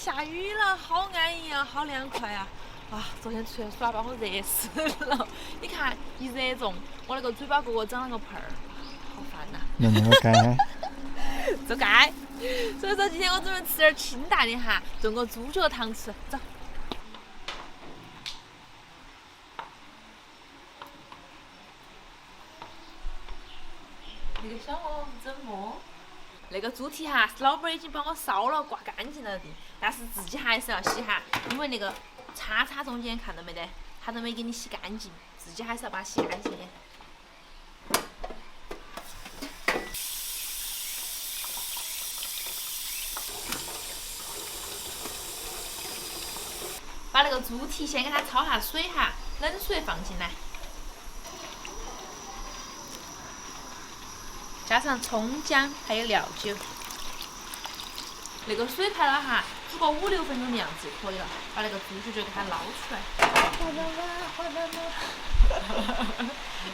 下雨了，好安逸啊，好凉快啊！啊，昨天出去耍把我热死了。你看，一热中，我那个嘴巴角长了个泡儿，好烦呐、能不能改？走该。所以说今天我准备吃点清淡的哈，炖个猪脚汤吃。走。那个小萝卜怎么？那个猪蹄哈，老板已经帮我烧了，刮干净了的，但是自己还是要洗哈，因为那个叉叉中间看到没得，他都没给你洗干净，自己还是要把它洗干净的。把那个猪蹄先给它焯下水哈，冷水放进来，加上葱姜还有料酒。那个水开了哈，煮个5、6分钟的样子就可以了。把那个猪脚就给它捞出来。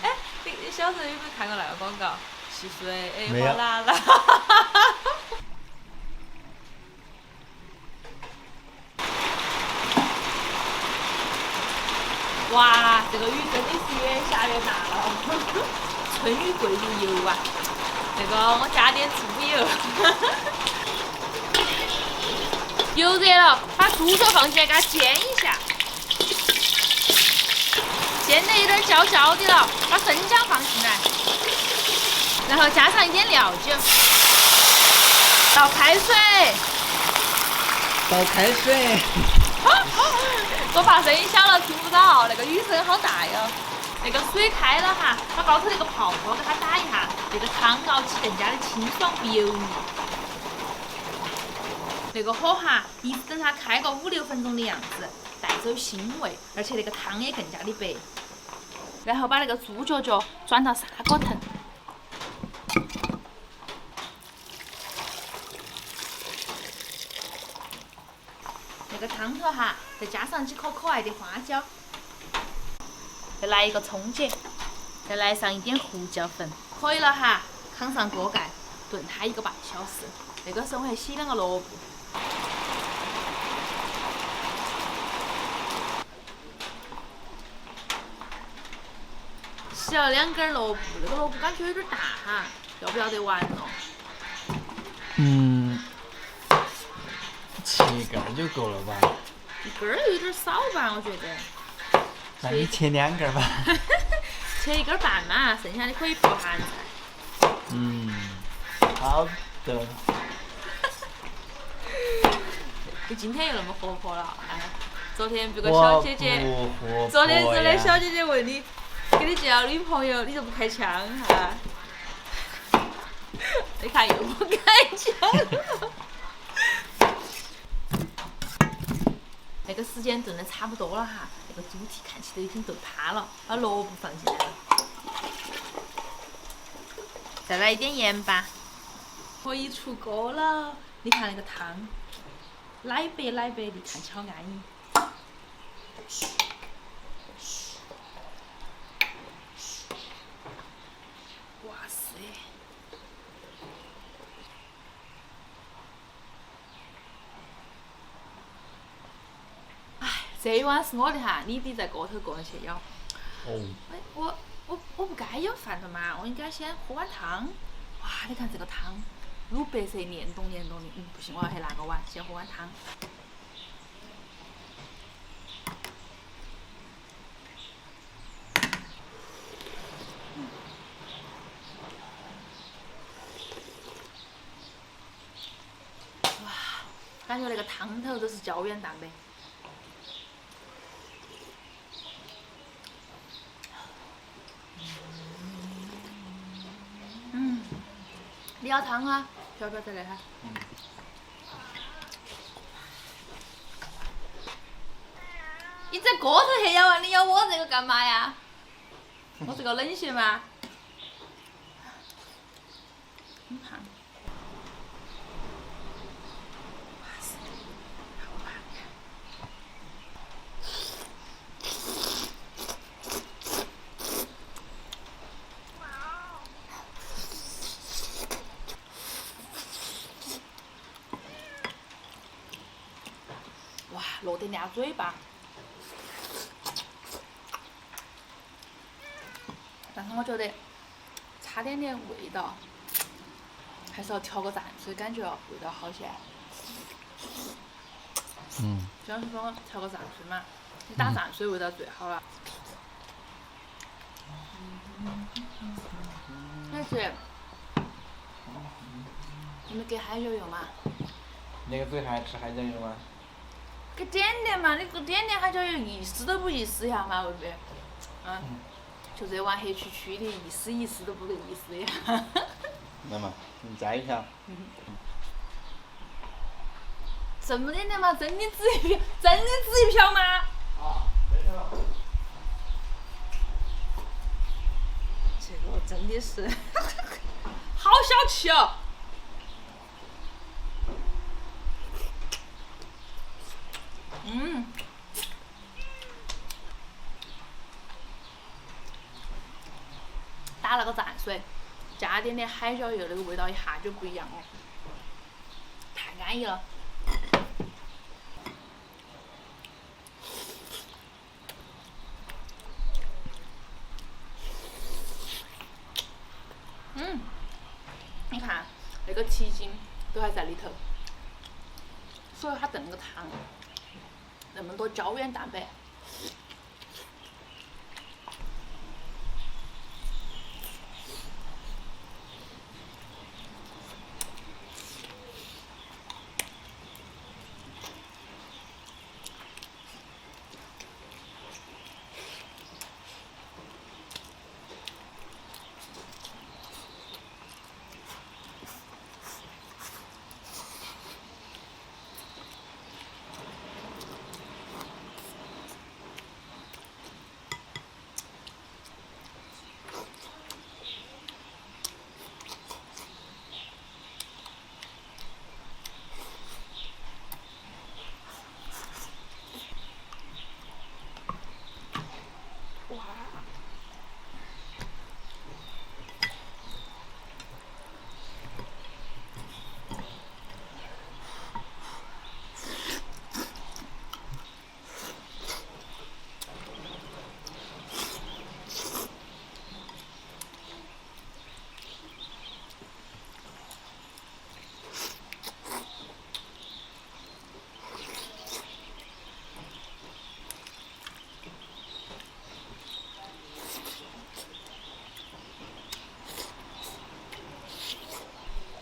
哎，你小时候有没有看过那个广告？汽水没有火辣辣。哇，这个雨真的是越下越大了，春雨贵如油啊！那个我加点猪油。油热了，把猪脚放进来，给它煎一下。煎得有点焦焦的了，把生姜放进来，然后加上一点料酒，倒开水。倒开水。我怕声音小了听不到，那个雨声好大哟。那个水开了哈，把高头那个泡沫给它打一下，那个汤熬起更加的清爽不油腻。那个火哈，一直等它开个5、6分钟的样子，带走腥味，而且那个汤也更加的白。然后把那个猪脚转到砂锅腾。那个汤头哈，再加上几颗可爱的花椒，再来一个葱节，再来上一点胡椒粉，可以了哈。扛上锅盖，炖它1个半小时。那个时候我还洗2个萝卜。洗了2根萝卜，那个萝卜感觉有点大哈，要不要得完了？ 7根就够了吧？1根有点少吧，我觉得。那你切2根吧。切1根半嘛，剩下的可以做咸菜。好的。你今天又那么活泼了，哎，昨天别个小姐姐，昨天小姐姐问你，给你介绍女朋友，你就不开枪哈？你看又不开枪了。那个时间炖的差不多了哈，那个猪蹄看起都已经炖趴了，把萝卜放进来了，再来一点盐巴，可以出锅了。你看那个汤，奶白奶白的，看起好安逸。哇塞！这一碗是我的哈，你得在锅头过去舀。哎，我不该舀饭的嘛，我应该先喝碗汤。哇，你看这个汤，乳白色黏咚黏咚的，不行，我要去拿个碗，先喝碗汤。哇，感觉那个汤头都是胶原蛋白。你要汤啊？飘飘在那哈。你在锅头去舀啊？你舀我这个干嘛呀？我这个冷血吗？很烫。哇塞，好棒呀！落得烂嘴巴。但是我觉得差点点味道，还是要调个蘸水，感觉味道好些。嗯。就像是说调个蘸水嘛，你打蘸水味道最好了。但是你们给海椒油嘛？那个嘴还吃海椒油吗？给点点嘛，你给点点海椒油，一丝都不一丝呀嘛，会不会？就这碗黑黢黢的，一丝一丝都不得意思呀。来嘛，你摘一下。这么点点嘛，真的只一瓢，真的只一瓢吗？啊，对了。这个真的是，好小气哦！打那个蘸水，加点点海椒油，那个味道一下就不一样了，太安逸了。你看那个蹄筋都还在里头，所以它炖那个汤那么多胶原蛋白。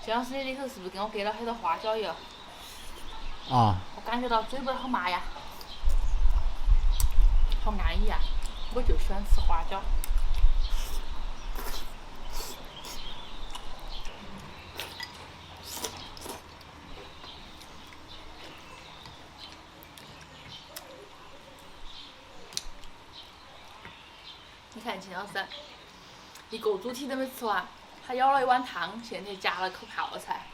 姜丝里头是不是给我给了很多花椒油？啊。我感觉到嘴巴好麻呀，好安逸啊！我就喜欢吃花椒。你看秦老师，一个猪蹄都没吃完，他舀了一碗汤，现在夹了口泡菜。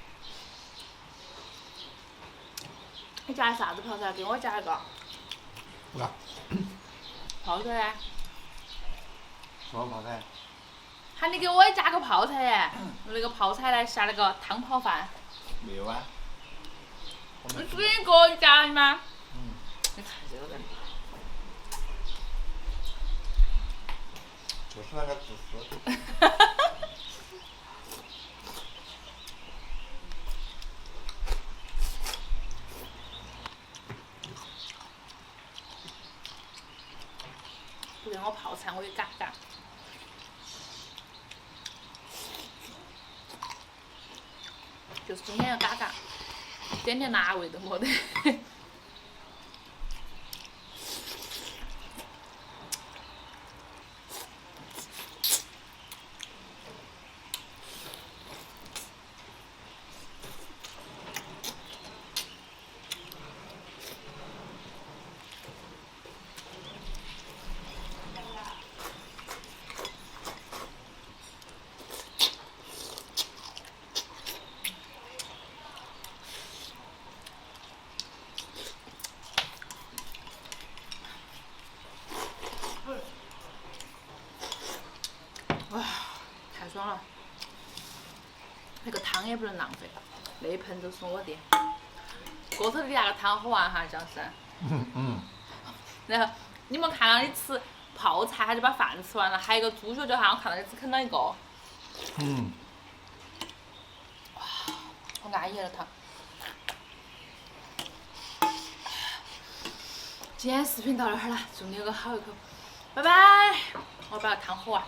你夹的啥子泡菜？给我夹一个。不干。泡菜呀？什么泡菜？喊你给我也夹个泡菜耶！用那个泡菜来下那个汤泡饭。没有啊。你只一个你夹了吗？你看这个人。就是那个自私。不给我泡菜，我也嘎嘎。就是今天要嘎嘎，点点辣味都没得。哇，太爽了！那个汤也不能浪费，那一盆都是我的。锅头里那个汤喝完哈，像是然后你们看到你吃泡菜，他就把饭吃完了，还有一个猪脚脚哈，我看到你只啃了一个。好安逸了它。今天视频到这儿了，祝你有个好胃口，拜拜！我把汤喝完。